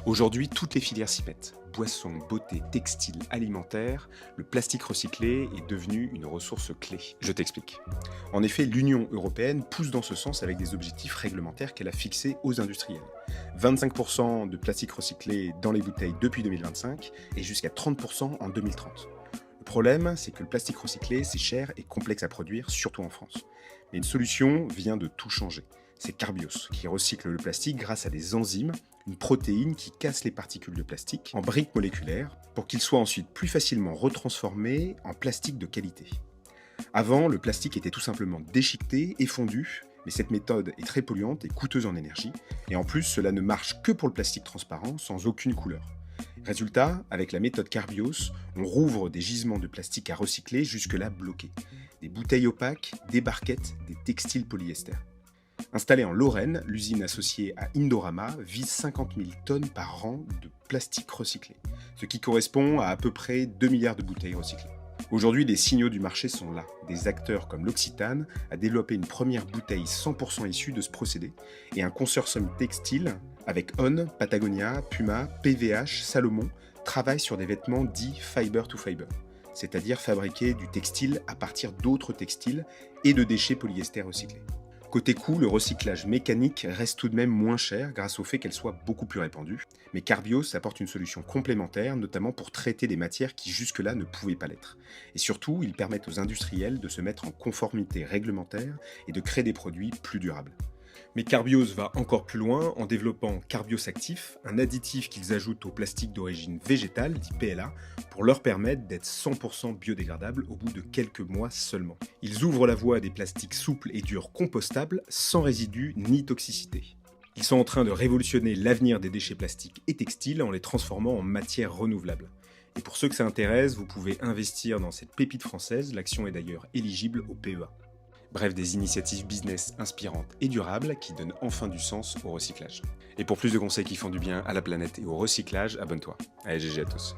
Aujourd'hui, toutes les filières s'y mettent. Boissons, beauté, textile, alimentaire, le plastique recyclé est devenu une ressource clé. Je t'explique. En effet, l'Union européenne pousse dans ce sens avec des objectifs réglementaires qu'elle a fixés aux industriels. 25% de plastique recyclé dans les bouteilles depuis 2025 et jusqu'à 30% en 2030. Le problème, c'est que le plastique recyclé, c'est cher et complexe à produire, surtout en France. Mais une solution vient de tout changer. C'est Carbios, qui recycle le plastique grâce à des enzymes, une protéine qui casse les particules de plastique en briques moléculaires pour qu'il soit ensuite plus facilement retransformé en plastique de qualité. Avant, le plastique était tout simplement déchiqueté et fondu, mais cette méthode est très polluante et coûteuse en énergie, et en plus cela ne marche que pour le plastique transparent, sans aucune couleur. Résultat, avec la méthode Carbios, on rouvre des gisements de plastique à recycler jusque-là bloqués. Des bouteilles opaques, des barquettes, des textiles polyester. Installée en Lorraine, l'usine associée à Indorama vise 50 000 tonnes par an de plastique recyclé, ce qui correspond à peu près 2 milliards de bouteilles recyclées. Aujourd'hui, les signaux du marché sont là. Des acteurs comme l'Occitane a développé une première bouteille 100% issue de ce procédé et un consortium textile avec On, Patagonia, Puma, PVH, Salomon travaille sur des vêtements dits fiber to fiber, c'est-à-dire fabriquer du textile à partir d'autres textiles et de déchets polyester recyclés. Côté coût, le recyclage mécanique reste tout de même moins cher grâce au fait qu'elle soit beaucoup plus répandue, mais Carbios apporte une solution complémentaire, notamment pour traiter des matières qui jusque-là ne pouvaient pas l'être. Et surtout, ils permettent aux industriels de se mettre en conformité réglementaire et de créer des produits plus durables. Mais Carbios va encore plus loin en développant Carbios Actif, un additif qu'ils ajoutent au plastique d'origine végétale, dit PLA, pour leur permettre d'être 100% biodégradables au bout de quelques mois seulement. Ils ouvrent la voie à des plastiques souples et durs compostables, sans résidus ni toxicité. Ils sont en train de révolutionner l'avenir des déchets plastiques et textiles en les transformant en matières renouvelables. Et pour ceux que ça intéresse, vous pouvez investir dans cette pépite française, l'action est d'ailleurs éligible au PEA. Bref, des initiatives business inspirantes et durables qui donnent enfin du sens au recyclage. Et pour plus de conseils qui font du bien à la planète et au recyclage, abonne-toi. Allez, GG à tous.